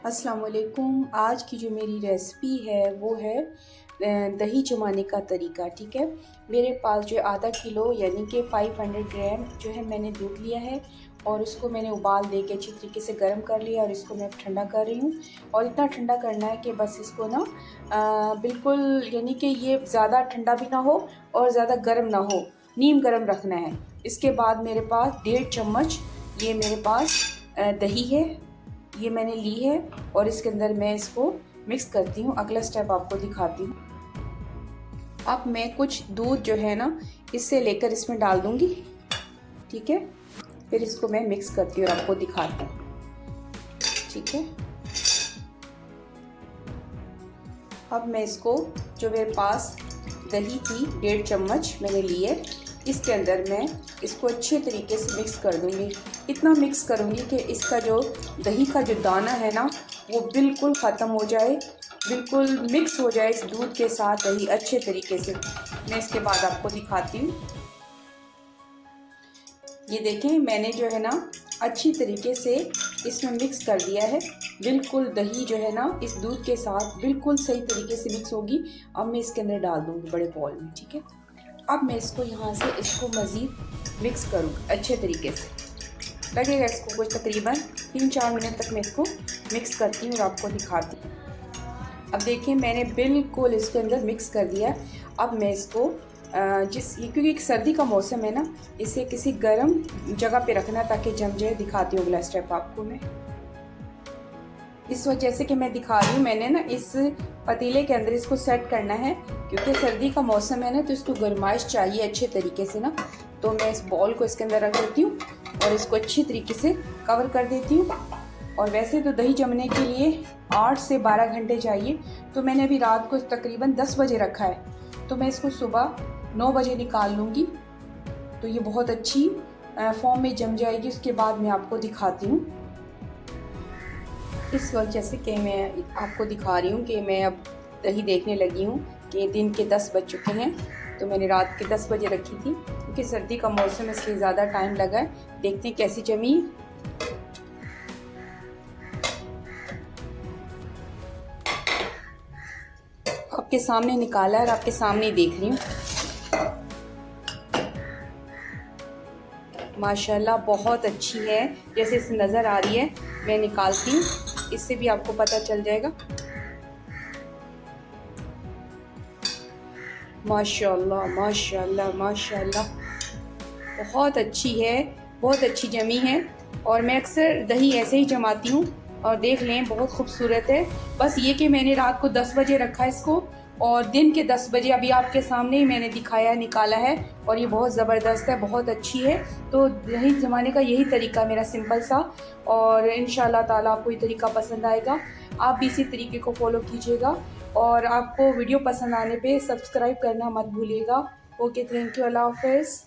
अस्सलाम वालेकुम। आज की जो मेरी रेसिपी है वो है दही जमाने का तरीका। ठीक है, मेरे पास जो आधा किलो यानी कि 500 ग्राम जो है मैंने दूध लिया है और उसको मैंने उबाल दे के अच्छी तरीके से गर्म कर लिया और इसको मैं ठंडा कर रही हूँ। और इतना ठंडा करना है कि बस इसको ना बिल्कुल यानी कि ये ज़्यादा ठंडा भी ना हो और ज़्यादा गर्म ना हो, नीम गर्म रखना है। इसके बाद मेरे पास 1.5 चम्मच ये मेरे पास दही है, ये मैंने ली है और इसके अंदर मैं इसको मिक्स करती हूँ। अगला स्टेप आपको दिखाती हूँ। अब मैं कुछ दूध जो है ना इससे लेकर इसमें डाल दूँगी। ठीक है, फिर इसको मैं मिक्स करती हूँ और आपको दिखाती हूँ। ठीक है, अब मैं इसको जो मेरे पास दही थी 1.5 चम्मच मैंने ली है, इसके अंदर मैं इसको अच्छे तरीके से मिक्स कर दूँगी। इतना मिक्स करूँगी कि इसका जो दही का जो दाना है ना वो बिल्कुल ख़त्म हो जाए, बिल्कुल मिक्स हो जाए इस दूध के साथ दही अच्छे तरीके से। मैं इसके बाद आपको दिखाती हूँ। ये देखें, मैंने जो है ना अच्छी तरीके से इसमें मिक्स कर दिया है। बिल्कुल दही जो है ना इस दूध के साथ बिल्कुल सही तरीके से मिक्स होगी। अब मैं इसके अंदर डाल दूँगी बड़े बाउल में। ठीक है, अब मैं इसको यहाँ से इसको मज़ीद मिक्स करूँ अच्छे तरीके से। लगेगा इसको कुछ तकरीबन 3-4 मिनट तक मैं इसको मिक्स करती हूँ और आपको दिखाती हूँ। अब देखिए, मैंने बिल्कुल इसके अंदर मिक्स कर दिया। अब मैं इसको क्योंकि एक सर्दी का मौसम है ना, इसे किसी गर्म जगह पे रखना ताकि जम जाए। दिखाती हूँ अगला स्टेप आपको मैं। इस वजह से कि मैं दिखा रही हूँ, मैंने ना इस पतीले के अंदर इसको सेट करना है क्योंकि सर्दी का मौसम है ना, तो इसको गर्माइश चाहिए अच्छे तरीके से ना। तो मैं इस बॉल को इसके अंदर रख देती हूँ और इसको अच्छी तरीके से कवर कर देती हूँ। और वैसे तो दही जमने के लिए 8 से 12 घंटे चाहिए, तो मैंने अभी रात को तकरीबन 10 बजे रखा है, तो मैं इसको सुबह 9 बजे निकाल लूँगी। तो ये बहुत अच्छी फॉर्म में जम जाएगी। उसके बाद मैं आपको दिखाती हूँ। इस वक्त जैसे कि मैं आपको दिखा रही हूँ कि मैं अब दही देखने लगी हूँ कि दिन के 10 बज चुके हैं, तो मैंने रात के 10 बजे रखी थी क्योंकि सर्दी का मौसम है इसलिए ज़्यादा टाइम लगा है। देखते हैं कैसी जमी। आपके सामने निकाला है और आपके सामने ही देख रही हूँ। माशाल्लाह बहुत अच्छी है, जैसे इसे नज़र आ रही है। मैं निकालती हूँ, इससे भी आपको पता चल जाएगा। माशाल्लाह माशाल्लाह माशाल्लाह, बहुत अच्छी है, बहुत अच्छी जमी है। और मैं अक्सर दही ऐसे ही जमाती हूँ और देख लें बहुत खूबसूरत है। बस ये कि मैंने रात को 10 बजे रखा है इसको और दिन के 10 बजे अभी आपके सामने ही मैंने दिखाया, निकाला है और ये बहुत ज़बरदस्त है, बहुत अच्छी है। तो दही जमाने का यही तरीका मेरा सिंपल सा, और इंशाल्लाह ताला आपको ये तरीका पसंद आएगा। आप भी इसी तरीके को फॉलो कीजिएगा और आपको वीडियो पसंद आने पे सब्सक्राइब करना मत भूलिएगा। ओके, थैंक यू, अल्लाह हाफ़िज़।